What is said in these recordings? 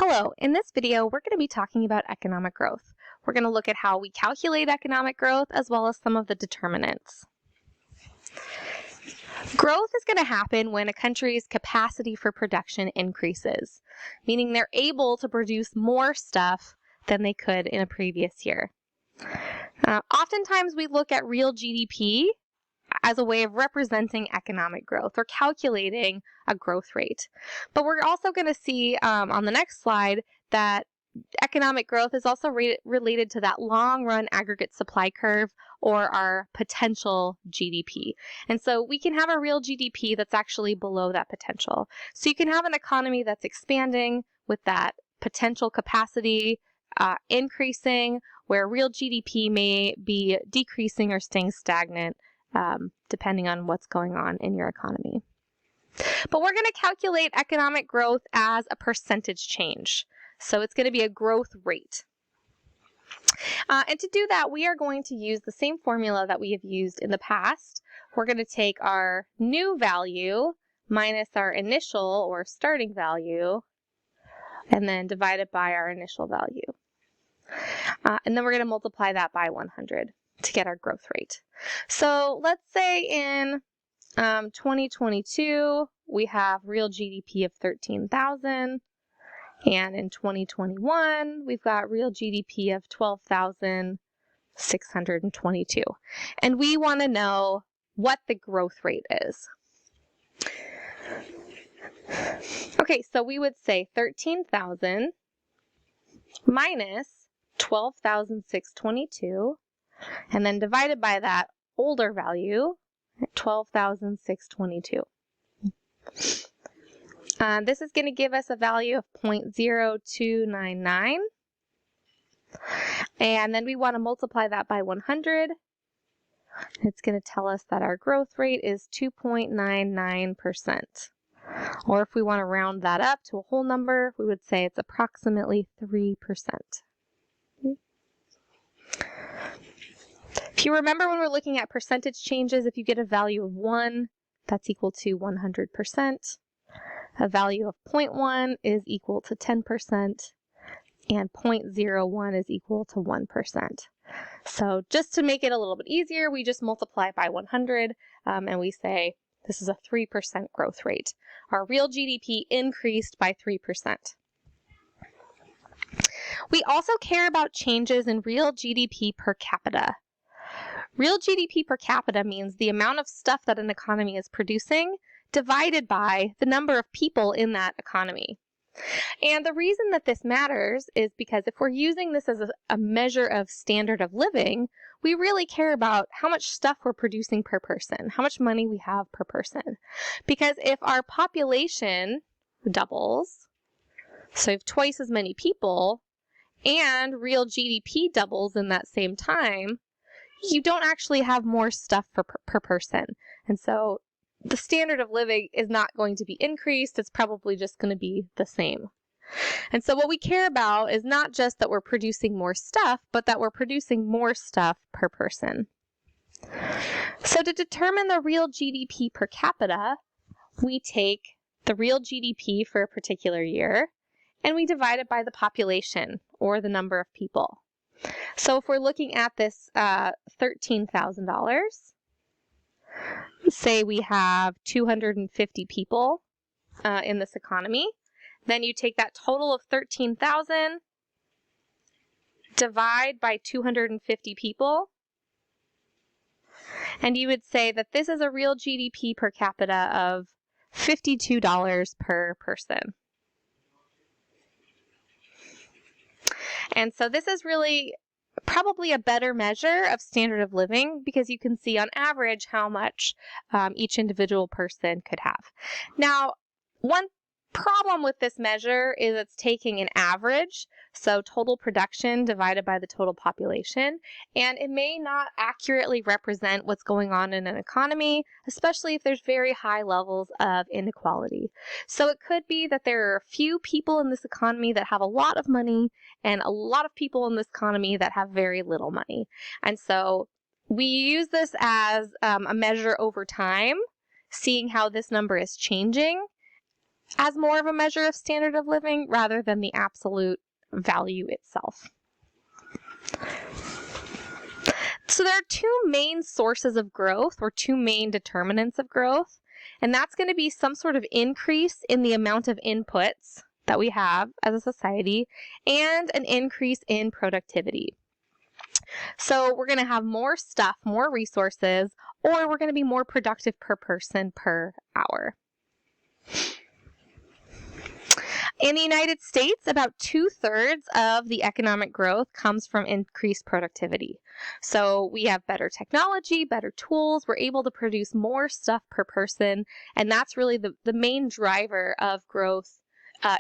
Hello, in this video we're going to be talking about economic growth. We're going to look at how we calculate economic growth as well as some of the determinants. Growth is going to happen when a country's capacity for production increases, meaning they're able to produce more stuff than they could in a previous year. Oftentimes we look at real GDP as a way of representing economic growth or calculating a growth rate. But we're also going to see on the next slide that economic growth is also related to that long-run aggregate supply curve or our potential GDP. And so we can have a real GDP that's actually below that potential. So you can have an economy that's expanding with that potential capacity increasing, where real GDP may be decreasing or staying stagnant depending on what's going on in your economy. But we're going to calculate economic growth as a percentage change. So it's going to be a growth rate. And to do that, we are going to use the same formula that we have used in the past. We're going to take our new value minus our initial or starting value and then divide it by our initial value. And then we're going to multiply that by 100 to get our growth rate. So let's say in 2022, we have real GDP of 13,000. And in 2021, we've got real GDP of 12,622. And we want to know what the growth rate is. Okay, so we would say 13,000 minus 12,622, and then divided by that older value, 12,622. This is going to give us a value of 0.0299. And then we want to multiply that by 100. It's going to tell us that our growth rate is 2.99%. Or if we want to round that up to a whole number, we would say it's approximately 3%. If you remember when we're looking at percentage changes, if you get a value of 1, that's equal to 100%. A value of 0.1 is equal to 10%, and 0.01 is equal to 1%. So just to make it a little bit easier, we just multiply by 100, and we say this is a 3% growth rate. Our real GDP increased by 3%. We also care about changes in real GDP per capita. Real GDP per capita means the amount of stuff that an economy is producing divided by the number of people in that economy. And the reason that this matters is because if we're using this as a measure of standard of living, we really care about how much stuff we're producing per person, how much money we have per person. Because if our population doubles, so we have twice as many people, and real GDP doubles in that same time, you don't actually have more stuff per person. And so the standard of living is not going to be increased, it's probably just going to be the same. And so what we care about is not just that we're producing more stuff, but that we're producing more stuff per person. So to determine the real GDP per capita, we take the real GDP for a particular year, and we divide it by the population, or the number of people. So if we're looking at this $13,000, say we have 250 people in this economy, then you take that total of 13,000, divide by 250 people, and you would say that this is a real GDP per capita of $52 per person. And so this is really probably a better measure of standard of living because you can see on average how much each individual person could have. Now, one problem with this measure is it's taking an average, so total production divided by the total population, and it may not accurately represent what's going on in an economy, especially if there's very high levels of inequality. So it could be that there are a few people in this economy that have a lot of money and a lot of people in this economy that have very little money. And so we use this as a measure over time, seeing how this number is changing. as more of a measure of standard of living rather than the absolute value itself. So there are two main sources of growth, or two main determinants of growth, and that's going to be some sort of increase in the amount of inputs that we have as a society and an increase in productivity. So we're going to have more stuff, more resources, or we're going to be more productive per person per hour. In the United States, about 2/3 of the economic growth comes from increased productivity. So we have better technology, better tools, we're able to produce more stuff per person, and that's really the main driver of growth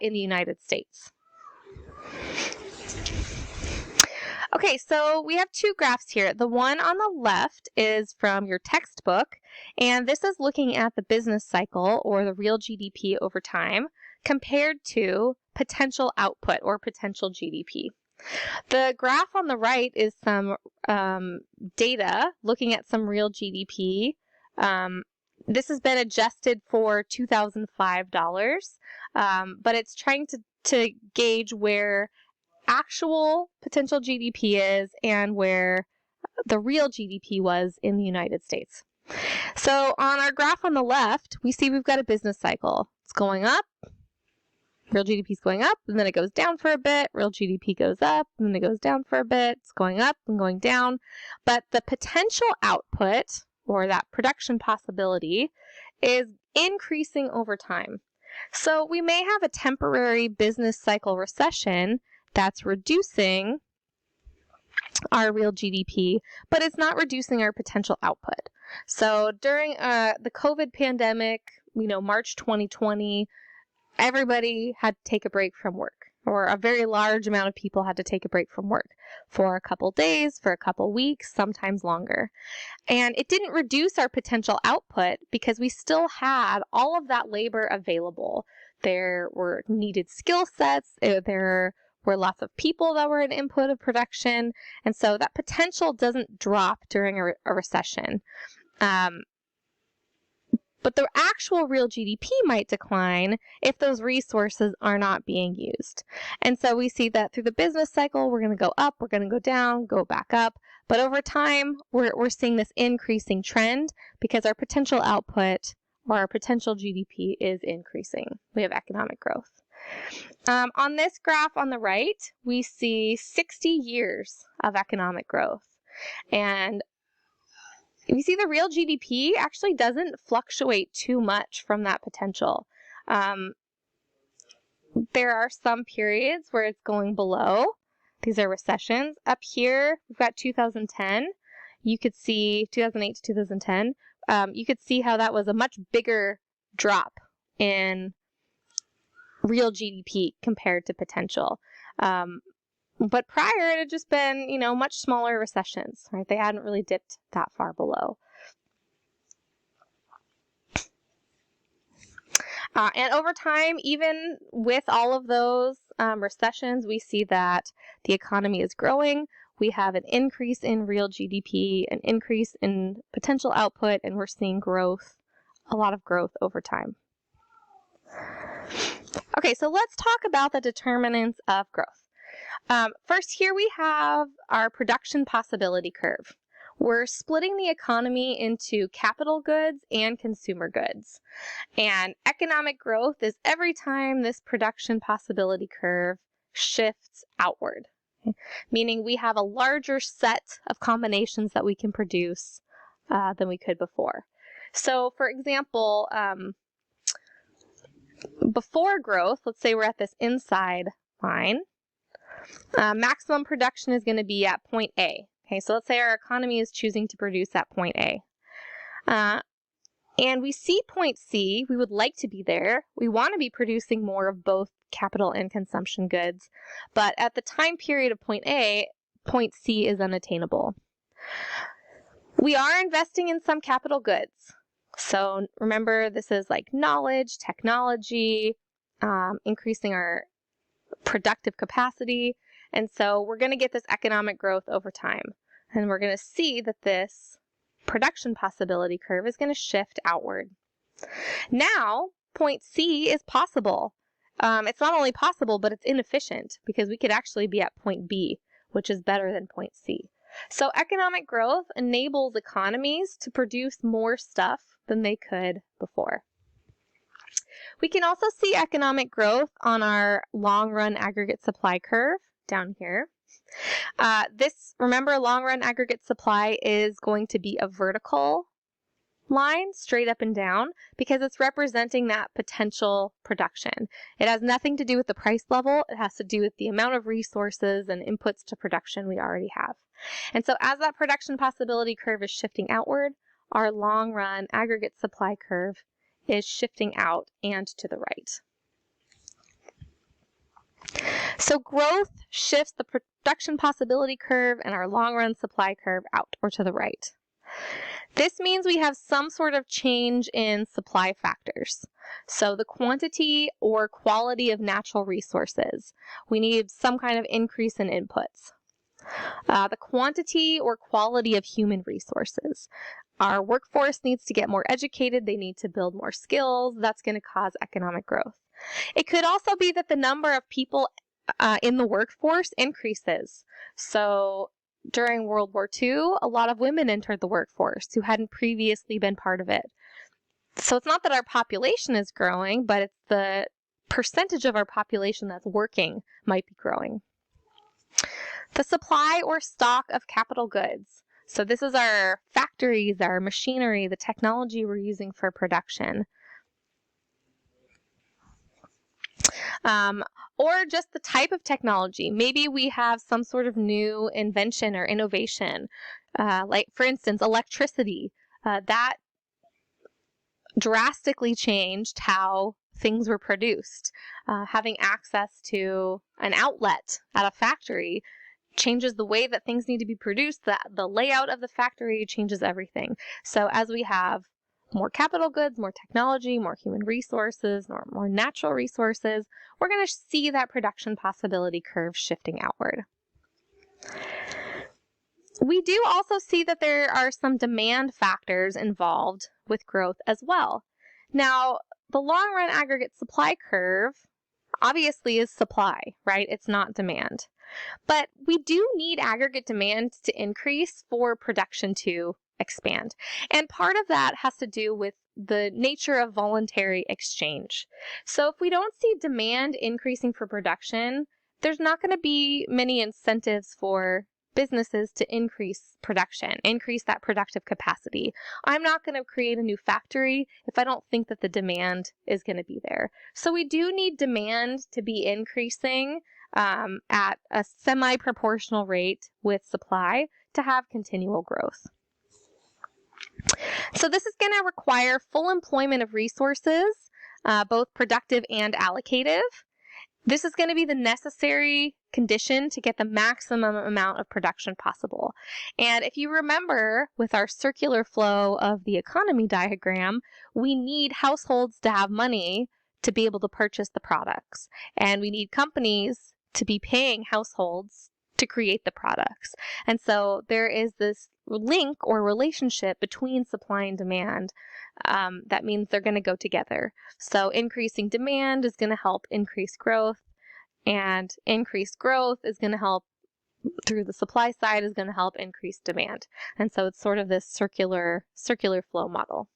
in the United States. Okay, so we have two graphs here. The one on the left is from your textbook, and this is looking at the business cycle, or the real GDP over time, compared to potential output, or potential GDP. The graph on the right is some data looking at some real GDP. This has been adjusted for 2005 dollars, but it's trying to gauge where actual potential GDP is and where the real GDP was in the United States. So on our graph on the left, we see we've got a business cycle. It's going up. Real GDP is going up, and then it goes down for a bit. Real GDP goes up, and then it goes down for a bit. It's going up and going down. But the potential output, or that production possibility, is increasing over time. So we may have a temporary business cycle recession that's reducing our real GDP, but it's not reducing our potential output. So during the COVID pandemic, March 2020, everybody had to take a break from work, or a very large amount of people had to take a break from work for a couple days, for a couple weeks, sometimes longer. And it didn't reduce our potential output because we still had all of that labor available. There were needed skill sets, there were lots of people that were an input of production, and so that potential doesn't drop during a recession. But the actual real GDP might decline if those resources are not being used. And so we see that through the business cycle, we're going to go up, we're going to go down, go back up. But over time, we're seeing this increasing trend because our potential output, or our potential GDP, is increasing. We have economic growth. On this graph on the right, we see 60 years of economic growth. And we see the real GDP actually doesn't fluctuate too much from that potential. There are some periods where it's going below. These are recessions. Up here, we've got 2010. You could see 2008 to 2010. You could see how that was a much bigger drop in real GDP compared to potential. But prior, it had just been, much smaller recessions, right? They hadn't really dipped that far below. And over time, even with all of those recessions, we see that the economy is growing. We have an increase in real GDP, an increase in potential output, and we're seeing growth, a lot of growth over time. Okay, so let's talk about the determinants of growth. First, here we have our production possibility curve. We're splitting the economy into capital goods and consumer goods. And economic growth is every time this production possibility curve shifts outward, meaning we have a larger set of combinations that we can produce than we could before. So, for example, before growth, let's say we're at this inside line, maximum production is going to be at point A. Okay, so let's say our economy is choosing to produce at point A. And we see point C, we would like to be there. We want to be producing more of both capital and consumption goods. But at the time period of point A, point C is unattainable. We are investing in some capital goods. So remember, this is like knowledge, technology, increasing our productive capacity. And so we're going to get this economic growth over time. And we're going to see that this production possibility curve is going to shift outward. Now, point C is possible. It's not only possible, but it's inefficient because we could actually be at point B, which is better than point C. So economic growth enables economies to produce more stuff than they could before. We can also see economic growth on our long-run aggregate supply curve down here. Remember, long-run aggregate supply is going to be a vertical line straight up and down because it's representing that potential production. It has nothing to do with the price level. It has to do with the amount of resources and inputs to production we already have. And so as that production possibility curve is shifting outward, our long-run aggregate supply curve is shifting out and to the right. So growth shifts the production possibility curve and our long-run supply curve out or to the right. This means we have some sort of change in supply factors. So the quantity or quality of natural resources. We need some kind of increase in inputs. The quantity or quality of human resources. Our workforce needs to get more educated. They need to build more skills. That's going to cause economic growth. It could also be that the number of people in the workforce increases. So during World War II, a lot of women entered the workforce who hadn't previously been part of it. So it's not that our population is growing, but it's the percentage of our population that's working might be growing. The supply or stock of capital goods. So this is our factories, our machinery, the technology we're using for production. Or just the type of technology. Maybe we have some sort of new invention or innovation, like, for instance, electricity. That drastically changed how things were produced. Having access to an outlet at a factory changes the way that things need to be produced. The layout of the factory changes everything. So as we have more capital goods, more technology, more human resources, more natural resources, we're going to see that production possibility curve shifting outward. We do also see that there are some demand factors involved with growth as well. Now, the long-run aggregate supply curve obviously is supply, right? It's not demand. But we do need aggregate demand to increase for production to expand. And part of that has to do with the nature of voluntary exchange. So if we don't see demand increasing for production, there's not going to be many incentives for businesses to increase production, increase that productive capacity. I'm not going to create a new factory if I don't think that the demand is going to be there. So we do need demand to be increasing at a semi-proportional rate with supply to have continual growth. So this is going to require full employment of resources, both productive and allocative. This is going to be the necessary condition to get the maximum amount of production possible. And if you remember with our circular flow of the economy diagram, we need households to have money to be able to purchase the products. And we need companies to be paying households to create the products. And so there is this link or relationship between supply and demand. That means they're going to go together. So increasing demand is going to help increase growth, and increased growth is going to help through the supply side is going to help increase demand. And so it's sort of this circular flow model.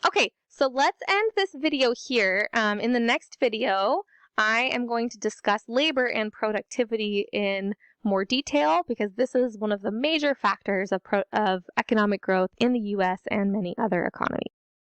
Okay, so let's end this video here. In the next video, I am going to discuss labor and productivity in more detail because this is one of the major factors of economic growth in the U.S. and many other economies.